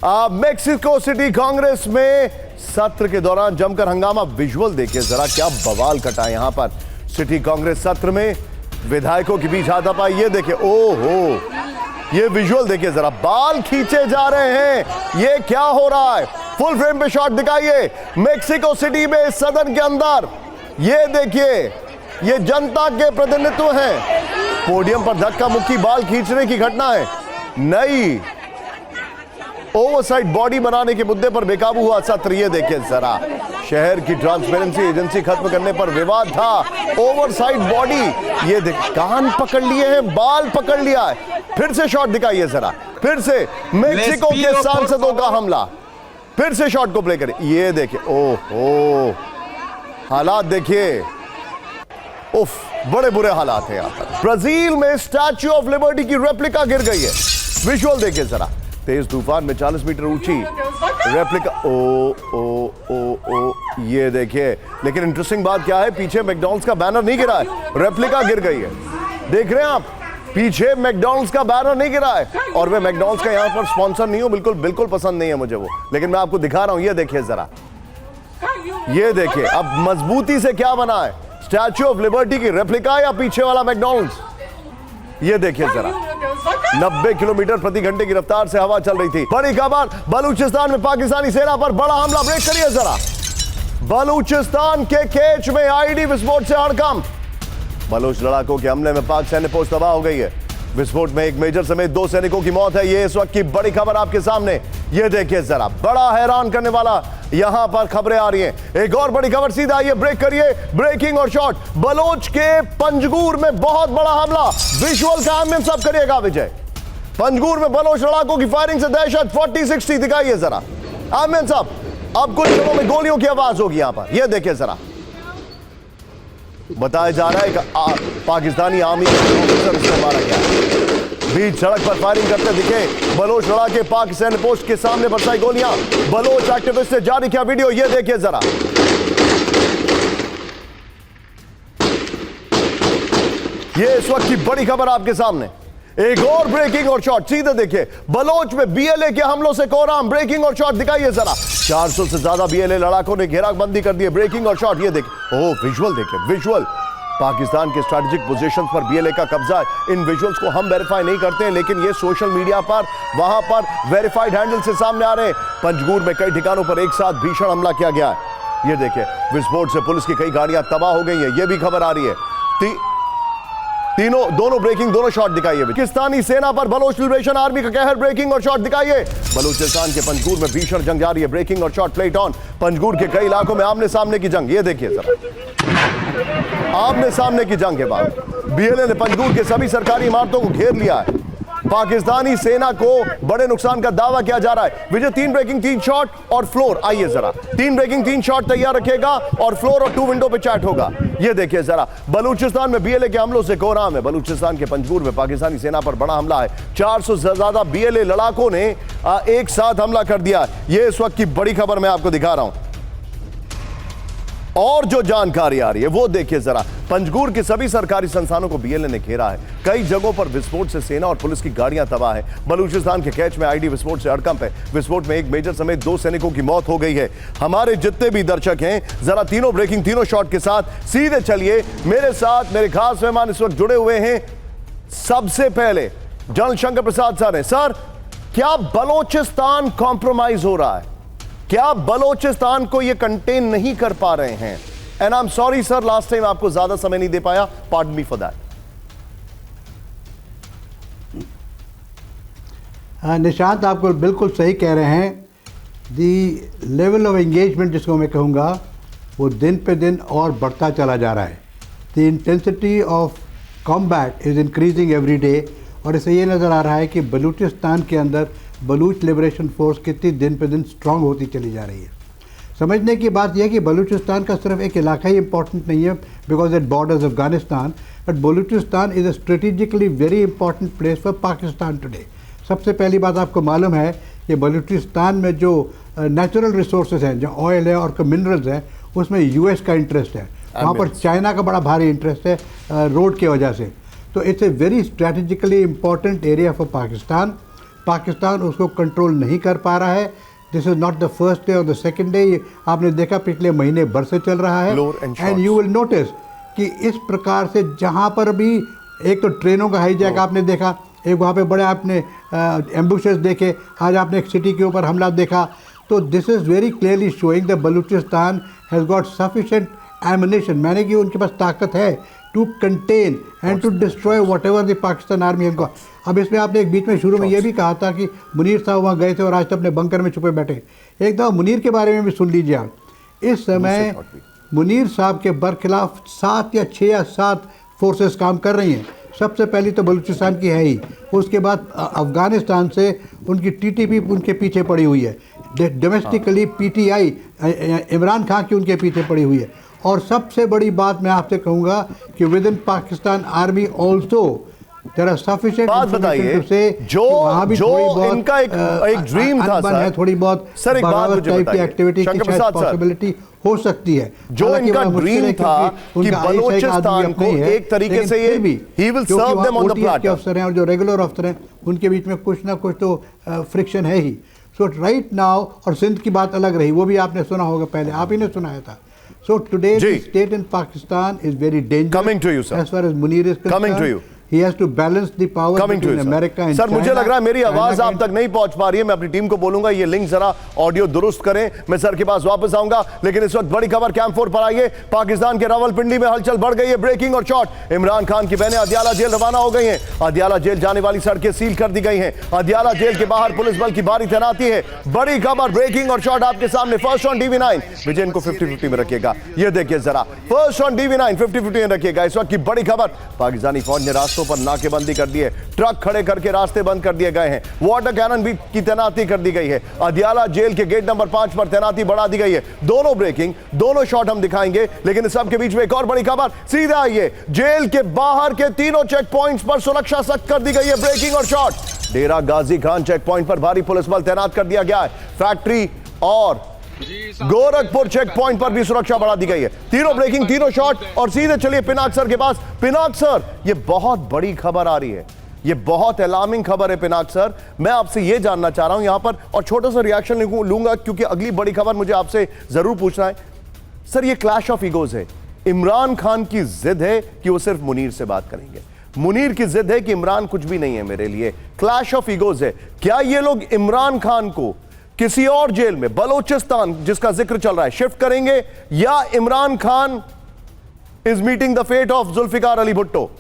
Mexico city Congress में सत्र के दौरान जमकर हंगामा। विजुअल देखिए जरा, क्या बवाल कटा यहां पर सिटी कांग्रेस सत्र में विधायकों के बीच हाथापाई। ये देखिए, ओहो, ये विजुअल देखिए जरा, बाल खींचे जा रहे हैं। ये क्या हो रहा है? फुल फ्रेम पे शॉट दिखाइए मेक्सिको सिटी में सदन के अंदर। ये देखिए, ये जनता के प्रतिनिधित्व हैं। पोडियम पर धक्का मुक्की, बाल खींचने की घटना है। नई ओवरसाइट बॉडी बनाने के मुद्दे पर बेकाबू हुआ सत्र। ये देखिए जरा, शहर की ट्रांसपेरेंसी एजेंसी खत्म करने पर विवाद था। ओवरसाइट बॉडी, ये देख, कान पकड़ लिए हैं, बाल पकड़ लिया है। फिर से शॉट दिखाइए जरा, फिर से मेक्सिको के सांसदों का हमला। फिर से शॉट को प्ले करें। ये देखिए, ओहो, हालात देखिए, उफ, बड़े बुरे हालात हैं यहां पर। ब्राजील में स्टैच्यू ऑफ लिबर्टी की रेप्लिका गिर गई है। विजुअल देखिए जरा, तेज तूफान में 40 मीटर ऊंची रेप्लिका। ओ ओ ओ ओ, ये देखिए। लेकिन इंटरेस्टिंग बात क्या है, पीछे मैकडॉनल्ड्स का बैनर नहीं गिरा है, रेप्लिका गिर गई है। देख रहे हैं आप, पीछे मैकडॉनल्ड्स का बैनर नहीं गिरा है। और मैं मैकडॉनल्ड्स का यहां पर स्पॉन्सर नहीं हूं, बिल्कुल बिल्कुल पसंद नहीं है मुझे वो, लेकिन मैं आपको दिखा रहा हूं। ये देखिए जरा, ये देखिए, अब मजबूती से क्या बना है, स्टैच्यू ऑफ लिबर्टी की रेप्लिका या पीछे वाला मैकडॉनल्ड्स। ये देखिए जरा, 90 किलोमीटर प्रति घंटे की रफ्तार से हवा चल रही थी। बड़ी खबर, बलूचिस्तान में पाकिस्तानी सेना पर बड़ा हमला। ब्रेक करिए जरा। बलूचिस्तान के केच में आईडी विस्फोट से हड़कंप। बलूच लड़ाकों के हमले में पाक सैन्य पोस्ट तबाह हो गई है। विस्फोट में एक मेजर समेत 2 सैनिकों की मौत है। ये इस वक्त की बड़ी खबर आपके सामने। ये देखिए जरा, बड़ा हैरान करने वाला यहां पर खबरें आ रही हैं। एक और बड़ी खबर सीधा आइए, ब्रेक करिए, ब्रेकिंग और शॉट। बलोच के पंजगूर में बहुत बड़ा हमला। विजुअल का आमिर सब करिएगा विजय। पंजगूर में बलोच लड़ाकों की फायरिंग से दहशत। 40-60 दिखाइए जरा आमिर साहब। अब कुछ क्षणों में गोलियों की आवाज होगी यहां पर। यह देखिए जरा, बताया जा रहा है कि पाकिस्तानी आर्मी ऑफिसर से मारा गया। बीच सड़क पर फायरिंग करते दिखे बलोच लड़ाके। पाक सैन्य पोस्ट के सामने बरसाई गोलियां। बलोच एक्टिविस्ट ने जारी किया वीडियो। ये देखिए जरा, ये इस वक्त की बड़ी खबर आपके सामने। एक और ब्रेकिंग और शॉट सीधे देखिए, बलोच में बीएलए के हमलों से कोहराम। ब्रेकिंग और शॉट दिखाइए जरा। 400 से ज्यादा बीएलए लड़ाकों ने घेराबंदी कर दी है। ब्रेकिंग और शॉट, ये देखिए, ओह, विजुअल देखिए, विजुअल। पाकिस्तान के स्ट्रैटेजिक पोजीशंस पर बीएलए का कब्जा है। इन विजुअल्स को हम वेरीफाई नहीं करते हैं, लेकिन ये सोशल मीडिया पर वहां पर वेरीफाइड हैंडल से सामने आ रहे हैं। पंजगूर में कई ठिकानों पर एक साथ भीषण हमला किया गया है। ये देखिए, विस्फोट से पुलिस की कई गाड़ियां तबाह हो गई हैं। ये भी खबर आ रही है। दोनों ब्रेकिंग, दोनों शॉट दिखाइए। पाकिस्तानी सेना पर बलोच लिबरेशन आर्मी का कहर। ब्रेकिंग और शॉट दिखाइए। बलूचिस्तान के पंजगूर में भीषण जंग जारी है। ब्रेकिंग और शॉट प्लेट ऑन। पंजगूर के कई इलाकों में आमने सामने की जंग। ये देखिए जरा, आमने सामने की जंग के बाद बीएलए ने पंजगूर के सभी सरकारी इमारतों को घेर लिया है। पाकिस्तानी सेना को बड़े नुकसान का दावा किया जा रहा है। विजय, 3 ब्रेकिंग, 3 शॉट और फ्लोर। आइए जरा, 3 ब्रेकिंग, 3 शॉट तैयार रखेगा और फ्लोर और 2 विंडो पे चैट होगा। ये देखिए जरा, बलूचिस्तान में बीएलए के हमलों से कोहराम है। बलूचिस्तान के पंजगूर में पाकिस्तानी सेना पर बड़ा हमला है। 400 से ज्यादा बीएलए लड़ाकों ने एक साथ हमला कर दिया। ये इस वक्त की बड़ी खबर मैं आपको दिखा रहा हूं। और जो जानकारी आ रही है वो देखिए जरा। पंजगूर के सभी सरकारी संस्थानों को बीएलए ने घेरा है। कई जगहों पर विस्फोट से सेना और पुलिस की गाड़ियां तबाह है। बलूचिस्तान के कैच में आईडी विस्फोट से हड़कंप है। विस्फोट में एक मेजर समेत 2 सैनिकों की मौत हो गई है। हमारे जितने भी दर्शक हैं, जरा तीनों ब्रेकिंग, तीनों शॉट के साथ सीधे चलिए मेरे साथ। मेरे खास मेहमान इस वक्त जुड़े हुए हैं। सबसे पहले जनरल शंकर प्रसाद सर हैं। सर, क्या बलोचिस्तान कॉम्प्रोमाइज हो रहा है? क्या बलोचिस्तान को ये कंटेन नहीं कर पा रहे हैं? And I am sorry sir, last time आपको ज्यादा समय नहीं दे पाया, pardon me for that. Nishant, आपको बिल्कुल सही कह रहे हैं। दी लेवल ऑफ एंगेजमेंट जिसको मैं कहूँगा, वो दिन पे दिन और बढ़ता चला जा रहा है। The intensity of combat is increasing every day. और इससे ये नज़र आ रहा है कि बलूचिस्तान के अंदर बलूच लिबरेशन फोर्स कितनी दिन पे दिन स्ट्रांग होती चली जा रही है। समझने की बात यह है कि बलूचिस्तान का सिर्फ एक इलाका ही इंपॉर्टेंट नहीं है because it borders Afghanistan, but Balochistan is a strategically very important place for Pakistan today. सबसे पहली बात आपको मालूम है कि बलूचिस्तान में जो नेचुरल रिसोर्सेज हैं, जो ऑयल है और मिनरल्स हैं, उसमें यूएस का इंटरेस्ट है। वहाँ पर चाइना का बड़ा भारी इंटरेस्ट है रोड की वजह से। तो it's a very strategically important area for Pakistan. Pakistan उसको कंट्रोल नहीं कर पा रहा है। This is not the first day और द सेकेंड डे, आपने देखा पिछले महीने भर से चल रहा है। एंड यू विल नोटिस कि इस प्रकार से जहाँ पर भी एक तो ट्रेनों का हाईजैक आपने देखा, एक वहाँ पे बड़े आपने एम्बुशेस देखे, आज आपने एक सिटी के ऊपर हमला देखा। तो this is very clearly showing the Balochistan has got sufficient ammunition, मैंने कि उनके पास ताकत है to contain and to destroy whatever the Pakistan army has got. अब इसमें आपने एक बीच में शुरू में ये भी कहा था कि मुनीर साहब वहाँ गए थे और आज तो अपने बंकर में छुपे बैठे। एक दफ़ा मुनीर के बारे में भी सुन लीजिए आप। इस समय मुनीर साहब के बरखिलाफ 7 या 6 या 7 फोर्सेस काम कर रही हैं। सबसे पहली तो बलूचिस्तान की है ही, उसके बाद अफ़गानिस्तान से उनकी टीटीपी उनके पीछे पड़ी हुई है, डोमेस्टिकली पीटीआई इमरान खान की उनके पीछे पड़ी हुई है। और सबसे बड़ी बात मैं आपसे कहूँगा कि within Pakistan army also there are sufficient बात बताइए जो इनका एक ड्रीम था सर, थोड़ी बहुत सर एक बात मुझे बताइए एक्टिविटी की पॉसिबिलिटी हो सकती है। जो इनका ड्रीम था कि बलूचिस्तान को एक तरीके से ये ही will serve them on the platter, अफसर हैं और जो रेगुलर अफसर हैं उनके बीच में कुछ ना कुछ तो फ्रिक्शन है ही। सो राइट नाउ, और सिंध की बात अलग रही, वो भी आपने सुना होगा, पहले आप ही ने सुनाया था। So today the state in Pakistan is very dangerous. Coming to you, sir. As far as Munir is concerned. Coming to you. He has to balance the power between America and sir China. मुझे लग रहा है मेरी आवाज आप तक नहीं पहुंच पा रही है। मैं अपनी टीम को बोलूंगा ये लिंक जरा ऑडियो दुरुस्त करें। मैं सर के पास वापस आऊंगा, लेकिन इस वक्त बड़ी खबर कैंप 4 पर आई है। पाकिस्तान के रावलपिंडी में हलचल बढ़ गई है। ब्रेकिंग और शॉट, इमरान खान की बहनें अदियाला जेल रवाना हो गई हैं। अदियाला जेल जाने वाली सड़कें सील कर दी गई हैं। अदियाला जेल के बाहर पुलिस बल की भारी तैनाती है। बड़ी खबर, ब्रेकिंग और शॉट आपके सामने। फर्स्ट ऑन DV9, विजय इनको 50-50 में रखिएगा। ये देखिए जरा, फर्स्ट ऑन DV9 50-50 में रखिएगा। इस वक्त की बड़ी खबर, पाकिस्तानी फौज ने रास्तों पर नाकेबंदी कर दी है, ट्रक खड़े करके रास्ते बंद कर दिए गए हैं, वाटर कैनन भी की तैनाती कर दी गई है। अदियाला जेल के गेट नंबर 5 पर तैनाती बढ़ा दी गई है। दोनों ब्रेकिंग, दोनों शॉट हम दिखाएंगे, लेकिन इस सब के बीच में एक और बड़ी खबर सीधा आइए। जेल के बाहर के तीनों चेक पॉइंट्स पर सुरक्षा सख्त कर दी गई है। ब्रेकिंग और शॉट, डेरा गाजी खान चेक पॉइंट पर भारी पुलिस बल तैनात कर दिया गया है। फैक्ट्री और गोरखपुर चेक पॉइंट पर भी सुरक्षा बढ़ा दी गई है। तीनों ब्रेकिंग, तीनों शॉट, और सीधे चलिए पिनाक सर के पास। पिनाक सर, ये बहुत बड़ी खबर आ रही है, ये बहुत अलार्मिंग खबर है पिनाक सर। मैं आपसे ये जानना चाह रहा हूं यहां पर, और छोटा सा रिएक्शन लूंगा क्योंकि अगली बड़ी खबर मुझे आपसे जरूर पूछना है। सर ये क्लैश ऑफ ईगोज है। इमरान खान की जिद है कि वो सिर्फ मुनीर से बात करेंगे, मुनीर की जिद है कि इमरान कुछ भी नहीं है मेरे लिए। क्लैश ऑफ ईगोज है। क्या ये लोग इमरान खान को किसी और जेल में, बलोचिस्तान जिसका जिक्र चल रहा है, शिफ्ट करेंगे, या Imran Khan is meeting the fate of Zulfikar Ali Bhutto?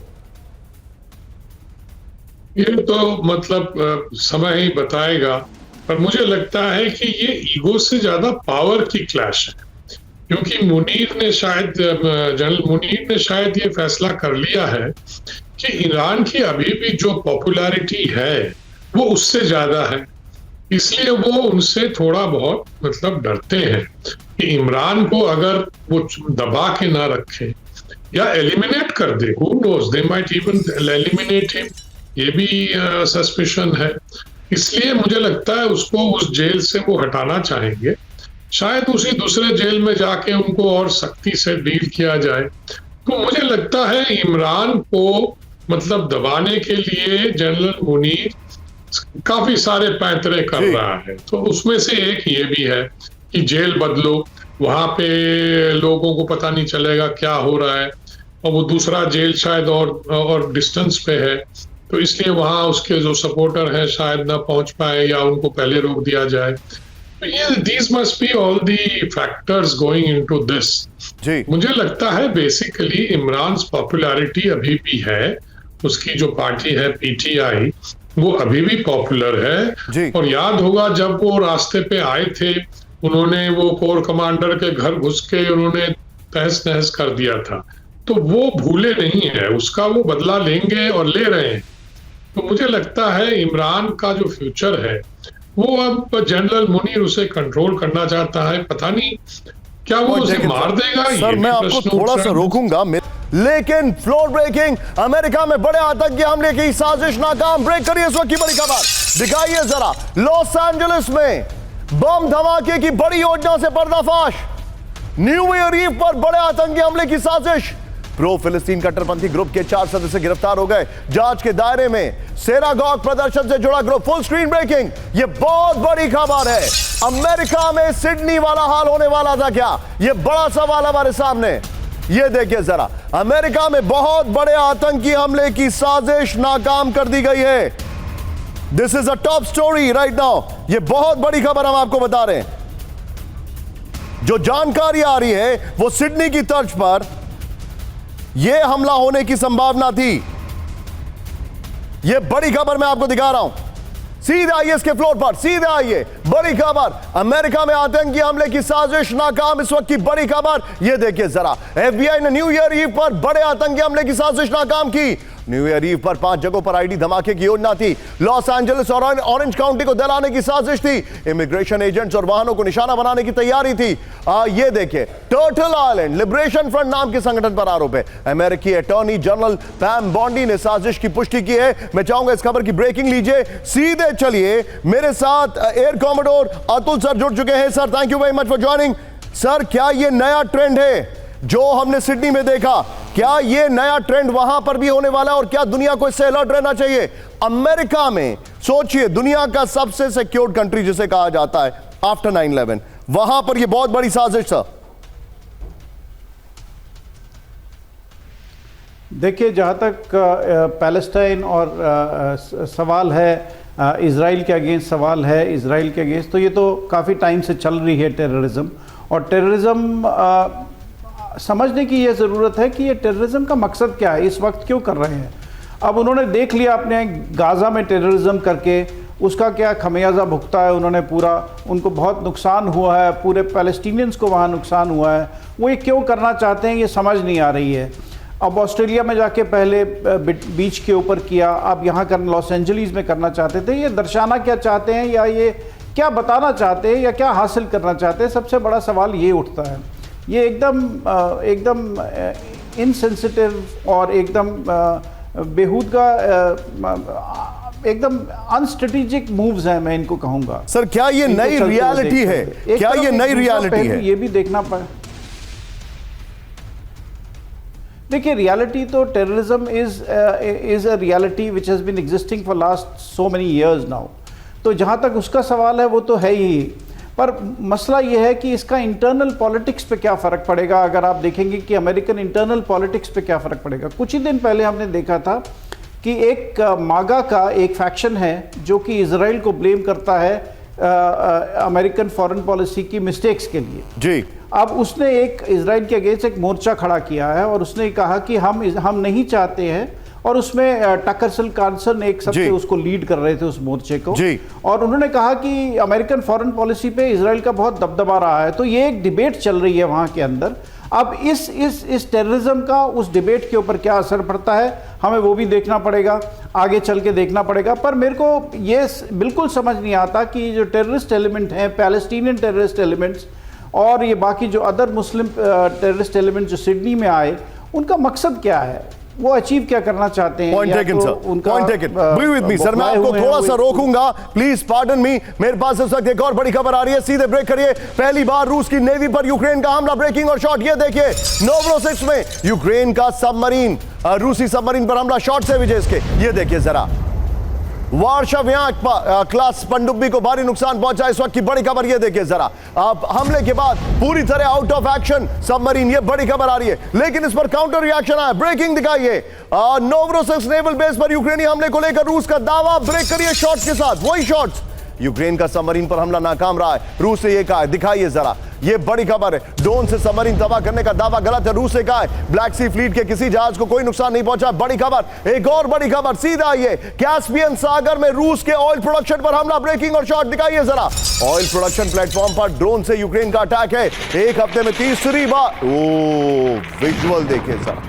ये तो मतलब समय ही बताएगा, पर मुझे लगता है कि ये ईगो से ज्यादा पावर की क्लैश है। क्योंकि जनरल मुनीर ने शायद ये फैसला कर लिया है कि ईरान की अभी भी जो पॉपुलैरिटी है वो उससे ज्यादा है, इसलिए वो उनसे थोड़ा बहुत मतलब डरते हैं कि इमरान को अगर वो दबा के ना रखे या एलिमिनेट कर दे, who knows, they might even eliminate him, ये भी सस्पिशन है। इसलिए मुझे लगता है उसको उस जेल से वो हटाना चाहेंगे। शायद उसी दूसरे जेल में जाके उनको और सख्ती से डील किया जाए। तो मुझे लगता है इमरान को मतलब दबाने के लिए जनरल मुनीर काफी सारे पैंतरे कर रहा है। तो उसमें से एक ये भी है कि जेल बदलो, वहां पे लोगों को पता नहीं चलेगा क्या हो रहा है, और वो दूसरा जेल शायद और डिस्टेंस पे है, तो इसलिए वहां उसके जो सपोर्टर हैं शायद ना पहुंच पाए या उनको पहले रोक दिया जाए। तो ये these must be all the factors going into this। मुझे लगता है बेसिकली इमरान पॉपुलैरिटी अभी भी है, उसकी जो पार्टी है PTI वो अभी भी पॉपुलर है। और याद होगा जब वो रास्ते पे आए थे, उन्होंने वो कोर कमांडर के घर घुस के उन्होंने तहस नहस कर दिया था, तो वो भूले नहीं है, उसका वो बदला लेंगे और ले रहे हैं। तो मुझे लगता है इमरान का जो फ्यूचर है वो अब जनरल मुनीर उसे कंट्रोल करना चाहता है। पता नहीं क्या वो उसे मार देगा। सर मैं आपको थोड़ा सा रोकूंगा, लेकिन फ्लोर ब्रेकिंग, अमेरिका में बड़े आतंकी हमले की साजिश नाकाम। ब्रेक करिए इस वक्त की बड़ी खबर, दिखाइए जरा। लॉस एंजलिस में बम धमाके की बड़ी योजना से पर्दाफाश। न्यू ईयर ईव पर बड़े आतंकी हमले की साजिश। प्रो फिलिस्तीन कट्टरपंथी ग्रुप के 4 सदस्य गिरफ्तार हो गए। जांच के दायरे में सिनागॉग प्रदर्शन से जुड़ा ग्रुप। फुल स्क्रीन ब्रेकिंग, ये बहुत बड़ी खबर है। अमेरिका में सिडनी वाला हाल होने वाला था क्या? ये बड़ा सवाल हमारे सामने। ये देखिए जरा, अमेरिका में बहुत बड़े आतंकी हमले की साजिश नाकाम कर दी गई है। This is a top story right now. ये बहुत बड़ी खबर हम आपको बता रहे हैं। जो जानकारी आ रही है वो सिडनी की तर्ज पर यह हमला होने की संभावना थी। यह बड़ी खबर मैं आपको दिखा रहा हूं। सीधे आइए इसके फ्लोर पर, सीधे आइए। बड़ी खबर, अमेरिका में आतंकी हमले की साजिश नाकाम। इस वक्त की बड़ी खबर यह देखिए जरा, एफबीआई ने न्यू ईयर ईव पर बड़े आतंकी हमले की साजिश नाकाम की। न्यू ईयर ईव पर 5 जगहों पर आईडी धमाके की योजना थी। लॉस एंजलिस और ऑरेंज काउंटी को दहलाने की साजिश थी। इमिग्रेशन एजेंट्स और वाहनों को निशाना बनाने की तैयारी थी। ये देखिए, टर्टल आइलैंड लिबरेशन फ्रंट नाम के संगठन पर आरोप है। अमेरिकी अटॉर्नी जनरल पैम बॉन्डी ने साजिश की पुष्टि की है। मैं चाहूंगा इस खबर की ब्रेकिंग लीजिए। सीधे चलिए, मेरे साथ एयर कॉमोडोर अतुल सर जुड़ चुके हैं। Sir, thank you very much for joining. Sir, क्या यह नया ट्रेंड है जो हमने सिडनी में देखा, क्या यह नया ट्रेंड वहां पर भी होने वाला है और क्या दुनिया को इससे अलर्ट रहना चाहिए? अमेरिका में सोचिए, दुनिया का सबसे सिक्योर्ड कंट्री जिसे कहा जाता है आफ्टर 9/11, वहां पर यह बहुत बड़ी साजिश था। देखिए, जहाँ तक पैलेस्टाइन और सवाल है, इज़राइल के अगेंस्ट सवाल है, इज़राइल के अगेंस्ट, तो ये तो काफ़ी टाइम से चल रही है टेररिज्म। और टेररिज्म समझने की ये ज़रूरत है कि ये टेररिज्म का मकसद क्या है, इस वक्त क्यों कर रहे हैं। अब उन्होंने देख लिया अपने गाज़ा में टेररिज्म करके, उसका क्या खमियाजा भुगता है उन्होंने पूरा, उनको बहुत नुकसान हुआ है, पूरे पैलेस्टीनियंस को वहाँ नुकसान हुआ है। वो ये क्यों करना चाहते हैं ये समझ नहीं आ रही है। अब ऑस्ट्रेलिया में जाके पहले बीच के ऊपर किया, अब यहाँ कर लॉस एंजलिस में करना चाहते थे। ये दर्शाना क्या चाहते हैं, या ये क्या बताना चाहते हैं, या क्या हासिल करना चाहते हैं? सबसे बड़ा सवाल ये उठता है। ये एकदम इनसेंसिटिव और एकदम बेहूद का एकदम अनस्ट्रेटेजिक मूव्स हैं, मैं इनको कहूँगा। सर, क्या ये नई रियलिटी है? क्या ये नई रियलिटी है? ये भी देखना पड़े। देखिए, रियलिटी तो terrorism is a reality which has been existing for last so many years now. तो जहाँ तक उसका सवाल है वो तो है ही, पर मसला ये है कि इसका इंटरनल पॉलिटिक्स पे क्या फ़र्क पड़ेगा। अगर आप देखेंगे कि अमेरिकन इंटरनल पॉलिटिक्स पे क्या फ़र्क पड़ेगा। कुछ ही दिन पहले हमने देखा था कि एक मागा का एक फैक्शन है जो कि इजराइल को ब्लेम करता है अमेरिकन फॉरेन पॉलिसी की मिस्टेक्स के लिए। जी। अब उसने एक इजराइल के अगेंस्ट एक मोर्चा खड़ा किया है और उसने कहा कि हम नहीं चाहते हैं, और उसमें टकर कार्सन एक सबसे उसको लीड कर रहे थे उस मोर्चे को जी। और उन्होंने कहा कि अमेरिकन फॉरेन पॉलिसी पे इजराइल का बहुत दबदबा रहा है। तो ये एक डिबेट चल रही है वहाँ के अंदर। अब इस टेररिज्म का उस डिबेट के ऊपर क्या असर पड़ता है, हमें वो भी देखना पड़ेगा, आगे चल के देखना पड़ेगा। पर मेरे को ये बिल्कुल समझ नहीं आता कि जो टेररिस्ट एलिमेंट हैं, पैलेस्टीनियन टेररिस्ट एलिमेंट्स और ये बाकी जो अदर मुस्लिम टेररिस्ट एलिमेंट जो सिडनी में आए, उनका मकसद क्या है, वो अचीव क्या करना चाहते हैं। Point taken sir, point taken. Be with me sir, मैं आपको थोड़ा सा रोकूंगा, प्लीज पार्डन मी। मेरे पास इस वक्त एक और बड़ी खबर आ रही है, सीधे ब्रेक करिए। पहली बार रूस की नेवी पर यूक्रेन का हमला, ब्रेकिंग और शॉट। ये देखिए, नोवरोसिस्क में यूक्रेन का सबमरीन, रूसी सबमरीन पर हमला, शॉट से विजय इसके। ये देखिए जरा, वार्शा क्लास पनडुब्बी को भारी नुकसान पहुंचा। इस वक्त की बड़ी खबर ये देखिए जरा, अब हमले के बाद पूरी तरह आउट ऑफ एक्शन सबमरीन, ये बड़ी खबर आ रही है। लेकिन इस पर काउंटर रिएक्शन आया, ब्रेकिंग दिखाइए। नोवरोसिस्क नेवल बेस पर यूक्रेनी हमले को लेकर रूस का दावा, ब्रेक करिए शॉट्स के साथ। वही शॉट्स, यूक्रेन का सबमरीन पर हमला नाकाम रहा है, रूस ने यह कहा है। दिखाइए जरा, ये बड़ी खबर है। ड्रोन से सबमरीन तबाह करने का दावा गलत है, रूस ने कहा है। ब्लैक सी फ्लीट के किसी जहाज को कोई नुकसान नहीं पहुंचा। बड़ी खबर, एक और बड़ी खबर, सीधा आइए। कैस्पियन सागर में रूस के ऑयल प्रोडक्शन पर हमला, ब्रेकिंग और शॉट दिखाइए जरा। ऑयल प्रोडक्शन प्लेटफॉर्म पर ड्रोन से यूक्रेन का अटैक है, एक हफ्ते में तीसरी बार। ओ, विजुअल देखिए सर,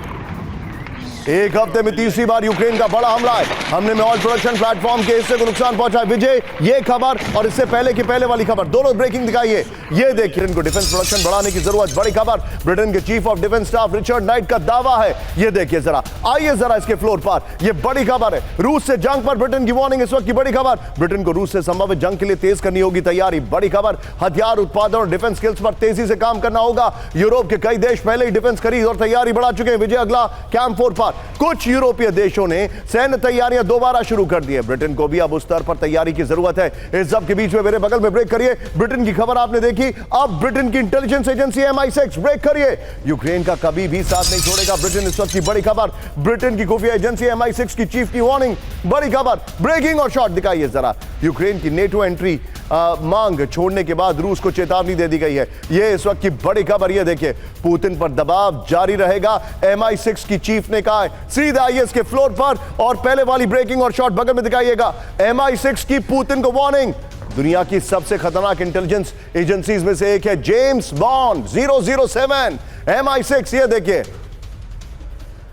एक हफ्ते में तीसरी बार यूक्रेन का बड़ा हमला है, हमले में ऑयल प्रोडक्शन प्लेटफॉर्म के हिस्से को नुकसान पहुंचा है। विजय, ये खबर और इससे पहले की पहले वाली खबर दोनों ब्रेकिंग दिखाइए। ये देखिए, इनको डिफेंस प्रोडक्शन बढ़ाने की जरूरत। बड़ी खबर, ब्रिटेन के chief of defence staff Richard night का दावा है। ये देखिए जरा, आइए जरा इसके फ्लोर पर, ये बड़ी खबर है। रूस से जंग पर ब्रिटेन की वार्निंग, इस वक्त की बड़ी खबर। ब्रिटेन को रूस से संभावित जंग के लिए तेज करनी होगी तैयारी। बड़ी खबर, हथियार उत्पादन और डिफेंस स्किल्स पर तेजी से काम करना होगा। यूरोप के कई देश पहले ही डिफेंस खरीद और तैयारी बढ़ा चुके हैं। विजय, अगला कैंप 4 पर कुछ यूरोपीय देशों ने सैन्य तैयारियां दोबारा शुरू कर दी है। ब्रिटेन को भी अब उस स्तर पर तैयारी की जरूरत है। इस सब के बीच में मेरे बगल में ब्रेक करिए, ब्रिटेन की खबर आपने देखी। अब ब्रिटेन की इंटेलिजेंस एजेंसी MI6 ब्रेक करिए, यूक्रेन का कभी भी साथ नहीं छोड़ेगा ब्रिटेन। इस वक्त की बड़ी खबर, ब्रिटेन की खुफिया एजेंसी MI6 की चीफ की वार्निंग। बड़ी खबर, ब्रेकिंग और शॉट दिखाइए जरा। यूक्रेन की नेटो एंट्री मांग छोड़ने के बाद रूस को चेतावनी दे दी गई है। ये इस वक्त की बड़ी खबर। ये देखिए, पुतिन पर दबाव जारी रहेगा, MI6 की चीफ ने कहा है। सीधा आइए इसके फ्लोर पर और पहले वाली ब्रेकिंग और शॉट बगल में दिखाइएगा। MI6 की पुतिन को वार्निंग। दुनिया की सबसे खतरनाक इंटेलिजेंस एजेंसीज में से एक है जेम्स बॉन्ड 007 MI6। ये देखिए,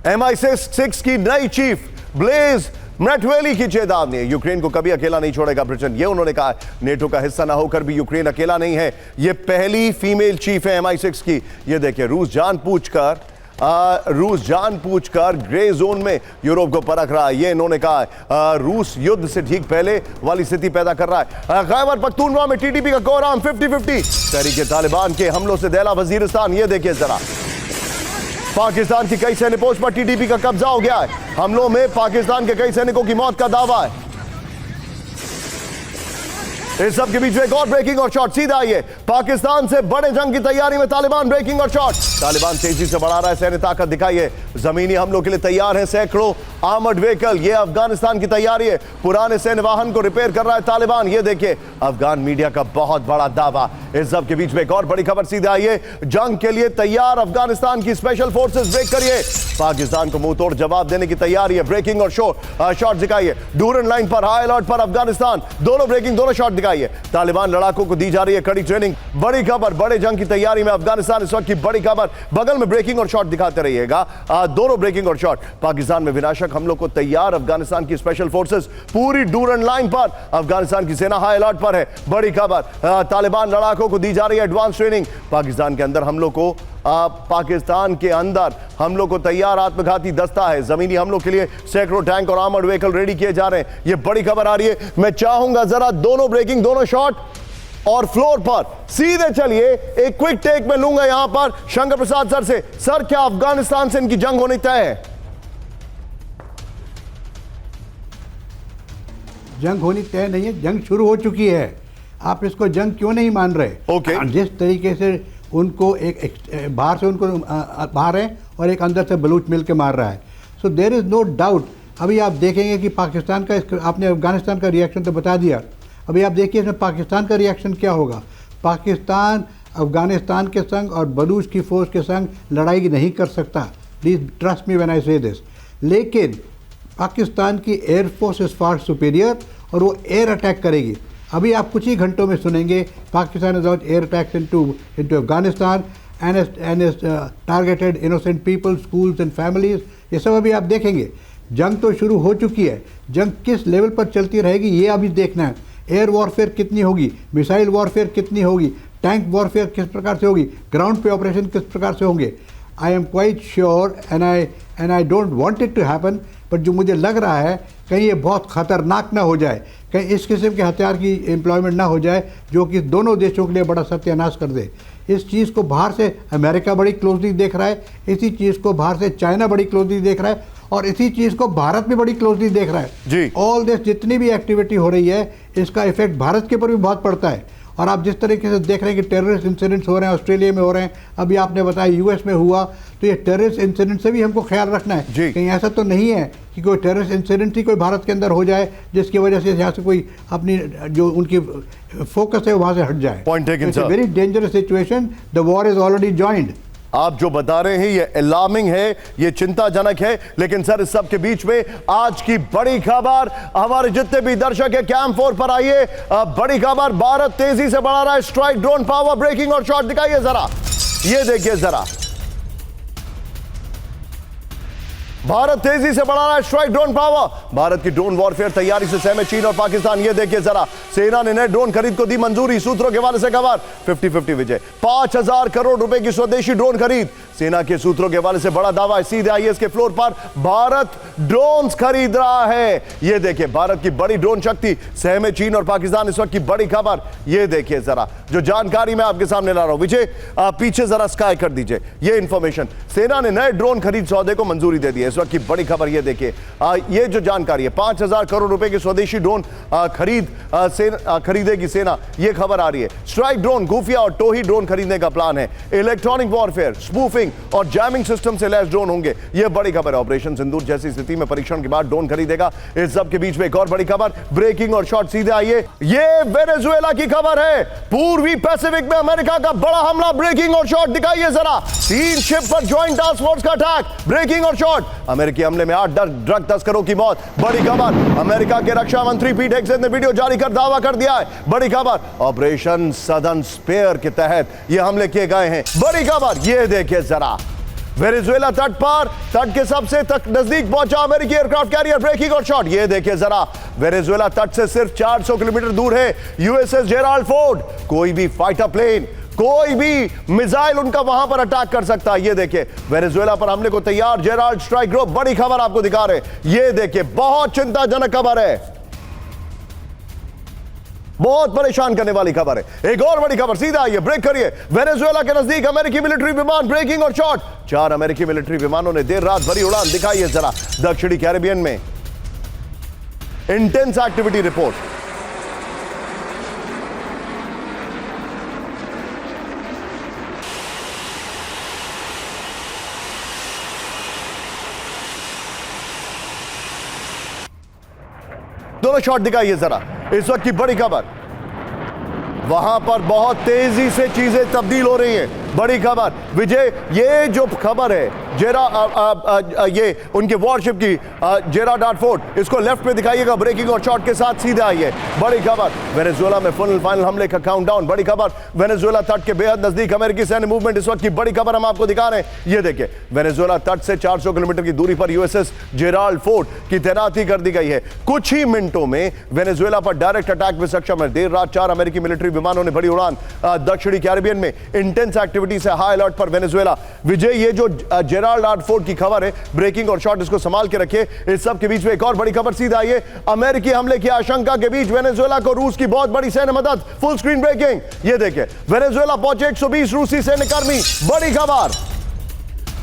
MI6 की नई चीफ ब्लेज मैटवेली की चेतावनी है। यूक्रेन को कभी अकेला नहीं छोड़ेगा ब्रिटेन, ये उन्होंने कहा। नेटो का हिस्सा ना होकर भी यूक्रेन अकेला नहीं है। ये पहली फीमेल चीफ है MI6 की। ये देखिए, रूस जानबूझकर ग्रे जोन में यूरोप को परख रहा है, ये इन्होंने कहा है। रूस युद्ध से ठीक पहले वाली स्थिति पैदा कर रहा है। खैबर पख्तूनख्वा में TTP का कोहराम 50-50। तहरीके तालिबान के हमलों से दहला वजीरिस्तान। ये देखिए जरा, पाकिस्तान की कई सैन्य पोस्ट पर TTP का कब्जा हो गया है। हमलों में पाकिस्तान के कई सैनिकों की मौत का दावा है। इस सब के बीच में एक और ब्रेकिंग और शॉट। सीधा आइए, पाकिस्तान से बड़े जंग की तैयारी में तालिबान। ब्रेकिंग और शॉट, तालिबान तेजी से बढ़ा रहा है सैन्य ताकत। दिखाइए, जमीनी हमलों के लिए तैयार है सैकड़ों आर्मर्ड व्हीकल। ये अफगानिस्तान की तैयारी है। पुराने सैन्य वाहन को रिपेयर कर रहा है तालिबान। ये देखिए, अफगान मीडिया का बहुत बड़ा दावा। इस सब के बीच में एक और बड़ी खबर। सीधे आइए, जंग के लिए तैयार अफगानिस्तान की स्पेशल फोर्सेस। ब्रेक करिए, पाकिस्तान को मुंह तोड़ जवाब देने की तैयारी है। ब्रेकिंग और शॉट दिखाइए। डूरन लाइन पर हाई अलर्ट पर अफगानिस्तान। दोनों ब्रेकिंग, दोनों शॉट दिखाइए। तालिबान लड़ाकों को दी जा रही है कड़ी ट्रेनिंग। बड़ी खबर, बड़े जंग की तैयारी में अफगानिस्तान। इस वक्त की बड़ी खबर, बगल में ब्रेकिंग और शॉट दिखाते रहिएगा। दोनों ब्रेकिंग और शॉट। पाकिस्तान में विनाशक हमलों को तैयार अफगानिस्तान की स्पेशल फोर्सेस। पूरी डूरन लाइन पर अफगानिस्तान की सेना हाई अलर्ट पर है। बड़ी खबर, तालिबान लड़ाकों को दी जा रही है एडवांस ट्रेनिंग। पाकिस्तान के अंदर हमलों को तैयार आत्मघाती दस्ता है। जमीनी हमलों के लिए सैकड़ों टैंक और आर्मर्ड व्हीकल रेडी किए जा रहे हैं। ये बड़ी खबर आ रही है। मैं चाहूंगा जरा दोनों ब्रेकिंग, दोनों शॉट और फ्लोर पर सीधे चलिए। एक क्विक टेक में लूंगा यहां पर शंकर प्रसाद सर से। सर, क्या अफगानिस्तान से इनकी जंग होनी तय है? जंग होनी तय नहीं है, जंग शुरू हो चुकी है। आप इसको जंग क्यों नहीं मान रहे? ओके। जिस तरीके से उनको एक बाहर से उनको बाहर है और एक अंदर से बलूच मिल के मार रहा है। So there is no doubt. अभी आप देखेंगे कि पाकिस्तान का, आपने अफगानिस्तान का रिएक्शन तो बता दिया, अभी आप देखिए इसमें पाकिस्तान का रिएक्शन क्या होगा। पाकिस्तान अफगानिस्तान के संग और बलूच की फोर्स के संग लड़ाई नहीं कर सकता। Please trust me when I से दिस। लेकिन पाकिस्तान की एयरफोर्स इज़ फार सुपीरियर और वो एयर अटैक करेगी। अभी आप कुछ ही घंटों में सुनेंगे Pakistan is launch air attacks into Afghanistan and is targeted innocent people, schools and families. ये सब अभी आप देखेंगे। जंग तो शुरू हो चुकी है, जंग किस लेवल पर चलती रहेगी ये अभी देखना है। एयर वॉरफेयर कितनी होगी, मिसाइल वॉरफेयर कितनी होगी, टैंक वॉरफेयर किस प्रकार से होगी, ग्राउंड पे ऑपरेशन किस प्रकार से होंगे। I am quite sure and I don't want it to happen, but जो मुझे लग रहा है कहीं ये बहुत ख़तरनाक ना हो जाए, कहीं इस किस्म के हथियार की एम्प्लॉयमेंट ना हो जाए जो कि दोनों देशों के लिए बड़ा सत्यानाश कर दे। इस चीज़ को बाहर से अमेरिका बड़ी क्लोजली देख रहा है, इसी चीज़ को बाहर से चाइना बड़ी क्लोजली देख रहा है और इसी चीज़ को भारत भी बड़ी क्लोजली देख रहा है जी। ऑल दिस जितनी भी एक्टिविटी हो रही है इसका इफेक्ट भारत के ऊपर भी बहुत पड़ता है। और आप जिस तरीके से देख रहे हैं कि टेररिस्ट इंसिडेंट्स हो रहे हैं, ऑस्ट्रेलिया में हो रहे हैं, अभी आपने बताया यूएस में हुआ, तो ये टेररिस्ट इंसिडेंट से भी हमको ख्याल रखना है। कहीं ऐसा तो नहीं है कि कोई टेररिस्ट इंसिडेंट ही कोई भारत के अंदर हो जाए जिसकी वजह से यहाँ से कोई अपनी जो उनकी फोकस है वहाँ से हट जाए। Point taken sir. Very dangerous situation, the war is already joined. आप जो बता रहे हैं ये अलार्मिंग है, ये चिंताजनक है। लेकिन सर, इस सब के बीच में आज की बड़ी खबर, हमारे जितने भी दर्शक है कैंप 4 पर आइए। बड़ी खबर, भारत तेजी से बढ़ा रहा है स्ट्राइक ड्रोन पावर। ब्रेकिंग और शॉट दिखाइए जरा, ये देखिए जरा। भारत तेजी से बढ़ा रहा है स्ट्राइक ड्रोन पावर। भारत की ड्रोन वॉरफेयर तैयारी से सहमे चीन और पाकिस्तान। ये देखिए जरा, सेना ने नए ड्रोन खरीद को दी मंजूरी। सूत्रों के हवाले से खबर 50-50 विजय। 5,000 करोड़ रुपए की स्वदेशी ड्रोन खरीद। सेना के सूत्रों के हवाले से बड़ा दावा है। सीधे आईएएस के फ्लोर पर भारत ड्रोन्स खरीद रहा है। ये देखिए भारत की बड़ी ड्रोन शक्ति, सहमे चीन और पाकिस्तान, इस वक्त की बड़ी खबर। ये देखिए जरा जो जानकारी मैं आपके सामने ला रहा हूं। विजय आप पीछे जरा स्काई कर दीजिए ये इंफॉर्मेशन। सेना ने नए ड्रोन खरीद सौदे को मंजूरी दे दी है। इस वक्त की बड़ी खबर ये देखिए, ये जो जानकारी है 5,000 करोड़ रुपए की स्वदेशी ड्रोन खरीदेगी सेना, ये खबर आ रही है। स्ट्राइक ड्रोन, खुफिया और टोही ड्रोन खरीदने का प्लान है। इलेक्ट्रॉनिक वॉरफेयर, स्पूफिंग और जैमिंग सिस्टम से लैस ड्रोन होंगे। ये बड़ी खबर है। ऑपरेशन सिंदूर जैसी स्थिति में परीक्षण के बाद ड्रोन खरीदेगा। इस सब के बीच में एक और बड़ी खबर, ब्रेकिंग और शॉट। सीधे आइए, ये वेनेजुएला की खबर है। पूर्वी पैसिफिक में अमेरिका का बड़ा हमला, ब्रेकिंग और शॉट दिखाइए जरा। 3 शिप पर ज्वाइंट टास्क फोर्स का अटैक, ब्रेकिंग और शॉट। अमेरिकी हमले में 8 ड्रग तस्करों की मौत। बड़ी खबर, अमेरिका के रक्षा मंत्री पीट हेगसेथ ने वीडियो जारी कर दावा कर दिया है। बड़ी खबर, ऑपरेशन सदर्न स्पेयर के तहत यह हमले किए गए हैं। बड़ी खबर, यह देखिए जरा, वेनेजुएला तट पर, तट के सबसे तक नजदीक पहुंचा अमेरिकी एयरक्राफ्ट कैरियर, ब्रेकिंग और शॉट। ये देखिए जरा, वेनेजुएला तट से सिर्फ 400 किलोमीटर दूर है यूएसएस जेराल्ड फोर्ड। कोई भी फाइटर प्लेन, कोई भी मिसाइल उनका वहां पर अटैक कर सकता है। ये देखिए वेनेजुएला पर हमले को तैयार जेराल्ड स्ट्राइक ग्रुप। बड़ी खबर आपको दिखा रहे, ये देखिए बहुत चिंताजनक खबर है, बहुत परेशान करने वाली खबर है। एक और बड़ी खबर, सीधा आइए, ब्रेक करिए। वेनेजुएला के नजदीक अमेरिकी मिलिट्री विमान, ब्रेकिंग और शॉट। 4 अमेरिकी मिलिट्री विमानों ने देर रात भरी उड़ान। दिखाइए जरा दक्षिणी कैरिबियन में इंटेंस एक्टिविटी रिपोर्ट। दोनों शॉट दिखाइए जरा। इस वक्त की बड़ी खबर, वहां पर बहुत तेजी से चीजें तब्दील हो रही हैं। बड़ी खबर विजय, ये जो खबर है ये उनके वॉरशिप की जेराल्ड फोर्ड, इसको लेफ्ट पे दिखाइएगा ब्रेकिंग और शॉट के साथ। सीधे आइए, बड़ी खबर, वेनेजुएला में फाइनल हमले का काउंटडाउन। बड़ी खबर, वेनेजुएला तट के बेहद नजदीक अमेरिकी सैन्य मूवमेंट। इस वक्त की बड़ी खबर हम आपको दिखा रहे हैं। ये देखिए वेनेजुएला तट से 400 किलोमीटर की दूरी पर यूएसएस जेराल्ड फोर्ड की तैनाती कर दी गई है। कुछ ही मिनटों में वेनेजुएला पर डायरेक्ट अटैक में सक्षम है। देर रात 4 अमेरिकी मिलिट्री विमानों ने बड़ी उड़ान। दक्षिणी कैरिबियन में इंटेंस एक्टिविटी से हाई अलर्ट पर वेनेजुएला। विजय, ये जो जेराल्ड फोर्ड की खबर है, ब्रेकिंग और शॉट, इसको संभाल के रखिए। इस सब के बीच में एक और बड़ी खबर, सीधा आइए, अमेरिकी हमले की आशंका के बीच वेनेजुएला को रूस की बहुत बड़ी सैन्य मदद। फुल स्क्रीन ब्रेकिंग, ये देखिए वेनेजुएला पहुंचे 120 रूसी सैन्यकर्मी। बड़ी खबर,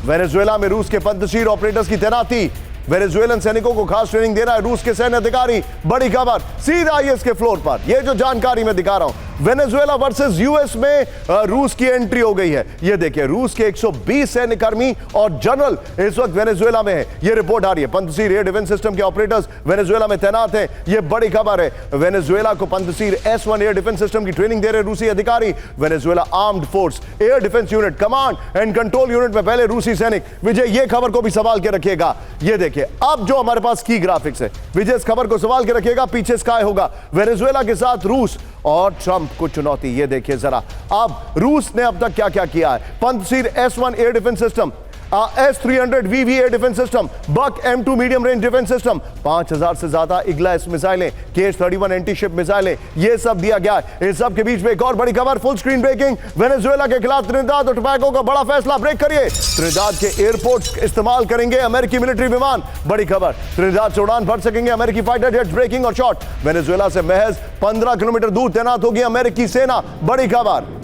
वेनेजुएला में रूस के पद्मशीर ऑपरेटर्स की तैनाती। वेनेजुएलन सैनिकों को खास ट्रेनिंग देना है रूस के सैन्य अधिकारी। बड़ी खबर, सीधा आइए इसके फ्लोर पर। ये जो जानकारी मैं दिखा रहा हूं, वेनेजुएला वर्सेस यूएस में रूस की एंट्री हो गई है। ये देखिए रूस के 120 सैन्यकर्मी और जनरल इस वक्त वेनेजुएला में है। ये रिपोर्ट आ रही है। पंतसीर एयर डिफेंस सिस्टम के ऑपरेटर्स वेनेजुएला में तैनात हैं। ये बड़ी खबर है। वेनेजुएला को पंतसीर S1 एयर डिफेंस सिस्टम की ट्रेनिंग दे रहे रूसी अधिकारी। Venezuela armed force air defence unit command and control unit में पहले रूसी सैनिक। विजय, ये खबर को भी संभाल के रखिएगा। ये देखिए अब जो हमारे पास की ग्राफिक्स है, विजय इस खबर को संभाल के रखिएगा। पीछे स्काई होगा, वेनेजुएला के साथ रूस और ट्रंप को चुनौती। ये देखिए जरा, अब रूस ने अब तक क्या क्या किया है। Pantsir S1 air defence system, S-300 VV air defence system, Buk M2 medium range defence system, 5000 से ज्यादा इग्लास मिसाइलें, KH-31 एंटी शिप मिसाइलें, ये सब दिया गया है। इस सब के बीच में एक और बड़ी खबर, फुल स्क्रीन ब्रेकिंग, वेनेजुएला के खिलाफ त्रिनिदाद और टोबैगो का बड़ा फैसला। ब्रेक करिए, त्रिनिदाद के एयरपोर्ट्स इस्तेमाल करेंगे अमेरिकी मिलिट्री विमान। बड़ी खबर, त्रिनिदाद से उड़ान भर सकेंगे अमेरिकी फाइटर जेट्स। ब्रेकिंग और शॉट, वेनेजुएला से महज 15 किलोमीटर दूर तैनात होगी अमेरिकी सेना। बड़ी खबर,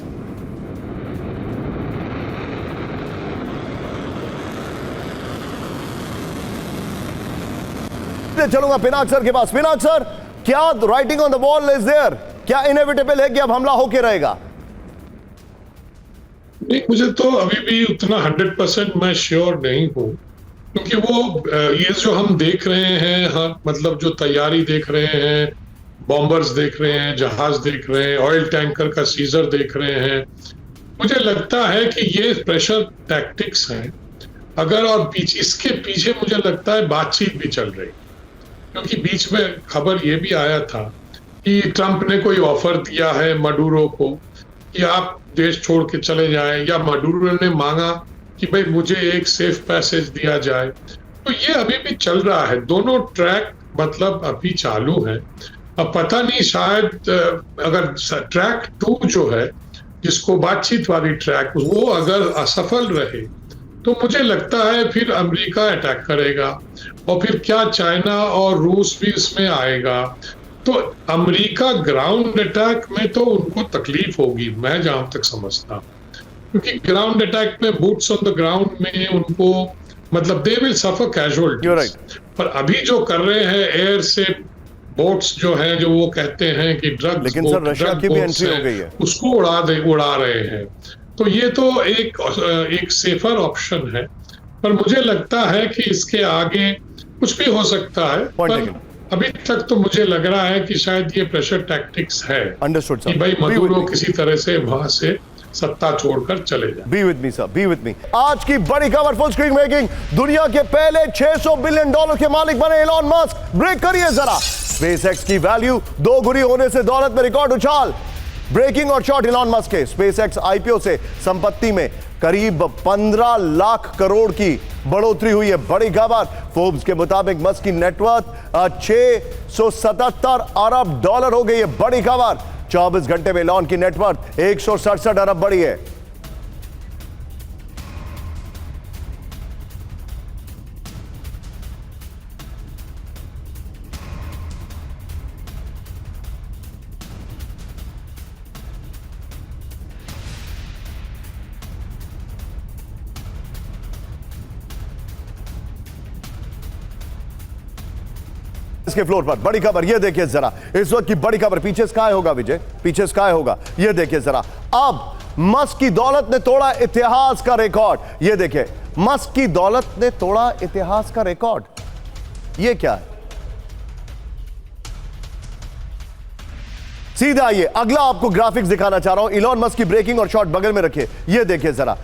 चलूंगा पिनाक सर के पास। पिनाक सर, क्या writing on the wall is there? क्या इनएविटेबल है कि अब हमला होके रहेगा? नहीं, मुझे तो अभी भी उतना 100% मैं श्योर नहीं हूं, क्योंकि वो ये जो हम देख रहे हैं, हाँ, मतलब जो तैयारी देख रहे हैं, बॉम्बर्स देख रहे हैं, जहाज देख रहे हैं, ऑयल टैंकर का सीजर देख रहे हैं, मुझे लगता है कि ये प्रेशर टैक्टिक्स हैं। अगर और इसके पीछे मुझे लगता है बातचीत भी चल रही, क्योंकि बीच में खबर ये भी आया था कि ट्रंप ने कोई ऑफर दिया है मडूरो को कि आप देश छोड़ के चले जाएं, या मडूरो ने मांगा कि भाई मुझे एक सेफ पैसेज दिया जाए। तो ये अभी भी चल रहा है, दोनों ट्रैक मतलब अभी चालू है। अब पता नहीं, शायद अगर ट्रैक 2 जो है, जिसको बातचीत वाली ट्रैक, वो अगर असफल रहे तो मुझे लगता है फिर अमेरिका अटैक करेगा, और फिर क्या चाइना और रूस भी इसमें आएगा। तो अमेरिका ग्राउंड अटैक में तो उनको तकलीफ होगी, मैं जहां तक समझता हूं, क्योंकि ग्राउंड अटैक में बूट्स ऑन द ग्राउंड में उनको मतलब दे विल सफर कैजुअलिटीज। पर अभी जो कर रहे हैं एयर से बोट्स जो है, जो वो कहते हैं कि ड्रग्स, लेकिन सर रशिया की भी एंट्री हो गई है, उसको उड़ा रहे हैं। तो ये तो एक सेफर ऑप्शन है, पर मुझे लगता है कि इसके आगे कुछ भी हो सकता है। पर अभी तक तो मुझे लग रहा है कि शायद ये प्रेशर टैक्टिक्स है। अंडरस्टूड सर, कि भाई मदुरो किसी तरह से वहां से सत्ता छोड़कर चले जाए। Be with me sir, be with me. आज की बड़ी खबर, फुल स्क्रीन मेकिंग, दुनिया के पहले $600 बिलियन के मालिक बने इलॉन मस्क। ब्रेक करिए जरा, स्पेसएक्स की वैल्यू 2 गुनी होने से दौलत में रिकॉर्ड उछाल। ब्रेकिंग और शॉट इलॉन मस्क के, स्पेसएक्स आईपीओ से संपत्ति में करीब 15 लाख करोड़ की बढ़ोतरी हुई है। बड़ी खबर, फोर्ब्स के मुताबिक मस्क की नेटवर्थ $677 अरब हो गई है। बड़ी खबर, 24 घंटे में इलॉन की नेटवर्थ 167 अरब बढ़ी है। इसके फ्लोर पर बड़ी खबर, ये देखिए जरा, इस वक्त की बड़ी खबर, पीछे स्काई होगा विजय, पीछे स्काई होगा, ये देखिए जरा। अब मस्क की दौलत ने तोड़ा इतिहास का रिकॉर्ड। ये देखिए, मस्क की दौलत ने तोड़ा इतिहास का रिकॉर्ड। ये क्या है? सीधा आइए, अगला आपको ग्राफिक्स दिखाना चाह रहा हूं। इलॉन मस्क की ब्रेकिंग और शॉट बगल में रखिए, ये देखिए जरा।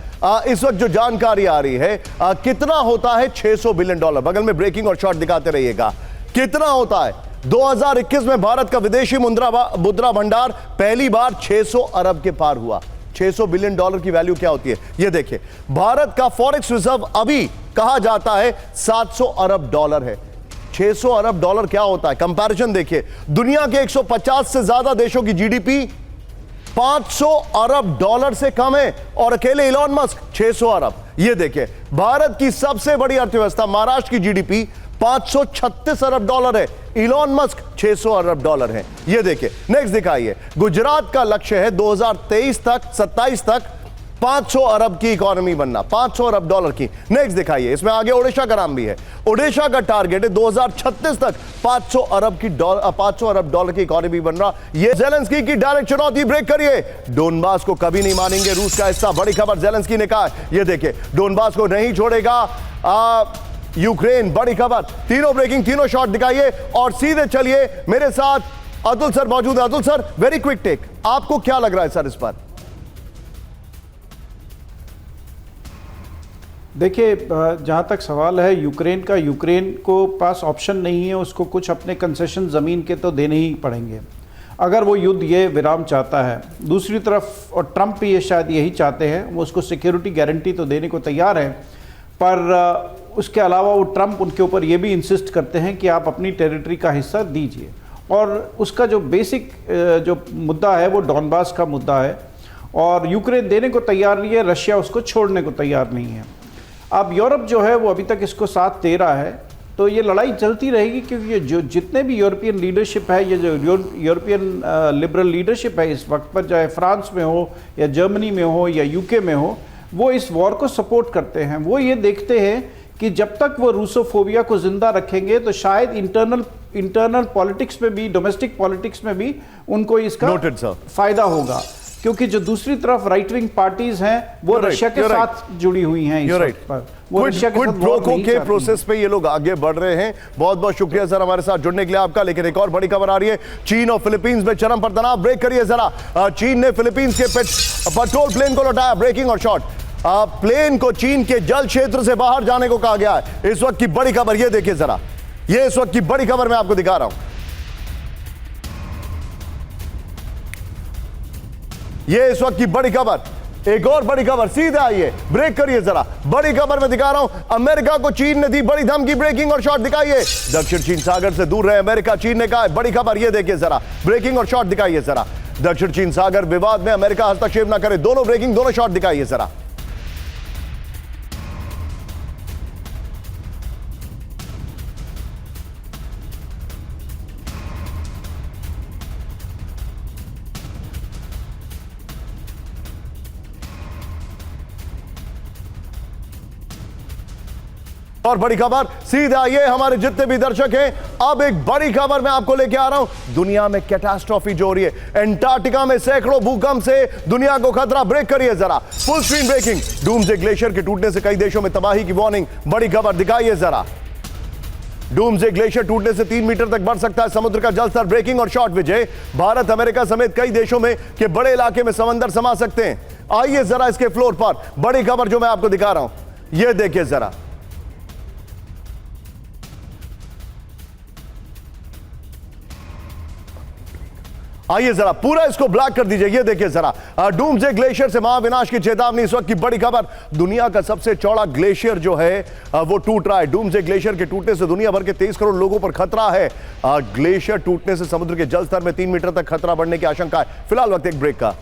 इस वक्त जो जानकारी आ रही है, कितना होता है $600 बिलियन। बगल में ब्रेकिंग और शॉट दिखाते रहिएगा, कितना होता है। 2021 में भारत का विदेशी मुद्रा भंडार पहली बार 600 अरब के पार हुआ। $600 बिलियन की वैल्यू क्या होती है, ये देखिए। भारत का फॉरेक्स रिजर्व अभी कहा जाता है $700 अरब है। $600 अरब क्या होता है, कंपैरिजन देखिए। दुनिया के 150 से ज्यादा देशों की जीडीपी $500 अरब से कम है, और अकेले इलॉन मस्क 600 अरब। ये देखिए, भारत की सबसे बड़ी अर्थव्यवस्था महाराष्ट्र की जीडीपी $536 अरब है, इलॉन मस्क $600 अरब है। ये देखिए, नेक्स्ट दिखाइए। गुजरात का लक्ष्य है 2027 तक 500 अरब की इकोनॉमी बनना, $500 अरब की। नेक्स्ट दिखाइए, इसमें आगे ओडिशा का नाम भी है। ओडिशा का टारगेट है 2036 तक $500 अरब की इकोनॉमी बन रहा। ये जेलेंस्की की डायरेक्ट चुनौती। ब्रेक करिए, डोनबास को कभी नहीं मानेंगे रूस का हिस्सा। बड़ी खबर, जेलेंस्की ने कहा, ये देखिए, डोनबास को नहीं छोड़ेगा यूक्रेन। बड़ी खबर, तीनों ब्रेकिंग, तीनों शॉट दिखाइए, और सीधे चलिए, मेरे साथ अतुल सर मौजूद है। Atul sir, very quick take, आपको क्या लग रहा है सर इस पर? देखिए, जहाँ तक सवाल है यूक्रेन का, यूक्रेन को पास ऑप्शन नहीं है, उसको कुछ अपने कंसेशन ज़मीन के तो देने ही पड़ेंगे अगर वो युद्ध ये विराम चाहता है। दूसरी तरफ, और ट्रंप भी ये शायद यही चाहते हैं, वो उसको सिक्योरिटी गारंटी तो देने को तैयार है, पर उसके अलावा वो ट्रंप उनके ऊपर ये भी इंसिस्ट करते हैं कि आप अपनी टेरिटरी का हिस्सा दीजिए। और उसका जो बेसिक जो मुद्दा है वो डॉनबास का मुद्दा है, और यूक्रेन देने को तैयार नहीं है, रशिया उसको छोड़ने को तैयार नहीं है। अब यूरोप जो है वो अभी तक इसको साथ दे रहा है, तो ये लड़ाई चलती रहेगी, क्योंकि ये जो जितने भी यूरोपियन लीडरशिप है, ये जो यूरोपियन लिबरल लीडरशिप है इस वक्त पर, चाहे फ्रांस में हो या जर्मनी में हो या यूके में हो, वो इस वॉर को सपोर्ट करते हैं। वो ये देखते हैं कि जब तक वो रूसोफोबिया को जिंदा रखेंगे तो शायद इंटरनल पॉलिटिक्स में भी, डोमेस्टिक पॉलिटिक्स में भी उनको इसका फायदा होगा, क्योंकि जो दूसरी तरफ राइट विंग पार्टीज हैं वो रशिया के साथ जुड़ी हुई हैं इस वक्त पर। वो रशिया के साथ ब्रोको के प्रोसेस पे ये लोग आगे बढ़ रहे हैं। बहुत बहुत शुक्रिया सर हमारे साथ जुड़ने के लिए आपका। लेकिन एक और बड़ी खबर आ रही है, चीन और फिलीपींस में चरम पर तनाव। ब्रेक करिए जरा, चीन ने फिलीपींस के पेट्रोल प्लेन को लौटाया। ब्रेकिंग और शॉट, प्लेन को चीन के जल क्षेत्र से बाहर जाने को कहा गया है। इस वक्त की बड़ी खबर ये देखिए जरा, ये इस वक्त की बड़ी खबर मैं आपको दिखा रहा हूं। ये इस वक्त की बड़ी खबर, एक और बड़ी खबर, सीधे आइए, ब्रेक करिए जरा। बड़ी खबर में दिखा रहा हूं, अमेरिका को चीन ने दी बड़ी धमकी, ब्रेकिंग और शॉट दिखाइए। दक्षिण चीन सागर से दूर रहे अमेरिका, चीन ने कहा है। बड़ी खबर ये देखिए जरा, ब्रेकिंग और शॉट दिखाइए जरा। दक्षिण चीन सागर विवाद में अमेरिका हस्तक्षेप ना करे, दोनों ब्रेकिंग, दोनों शॉट दिखाइए जरा। और बड़ी खबर, सीधे आइए हमारे जितने भी दर्शक हैं, अब एक बड़ी खबर मैं आपको लेके आ रहा हूं। दुनिया में कैटास्ट्रॉफी जो हो रही है, एंटार्क्टिका में सैकड़ों भूकंप से दुनिया को खतरा। ब्रेक करिए जरा, full screen breaking. Doomsday glacier के टूटने से कई देशों में तबाही की वार्निंग। बड़ी खबर दिखाइए जरा। डूम्सडे ग्लेशियर टूटने से 3 मीटर तक बढ़ सकता है समुद्र का जलस्तर। ब्रेकिंग और शॉट विजय, भारत, अमेरिका समेत कई देशों में के बड़े इलाके में समंदर समा सकते हैं। आइए जरा इसके फ्लोर पर, बड़ी खबर जो मैं आपको दिखा रहा हूं, यह देखिए जरा। आइए जरा पूरा इसको ब्लैक कर दीजिए, ये देखिए जरा। डूम्सडे ग्लेशियर से महाविनाश की चेतावनी। इस वक्त की बड़ी खबर, दुनिया का सबसे चौड़ा ग्लेशियर जो है वो टूट रहा है। डूम्सडे ग्लेशियर के टूटने से दुनिया भर के 23 करोड़ लोगों पर खतरा है। ग्लेशियर टूटने से समुद्र के जल स्तर में 3 मीटर तक खतरा बढ़ने की आशंका है। फिलहाल वक्त एक ब्रेक का।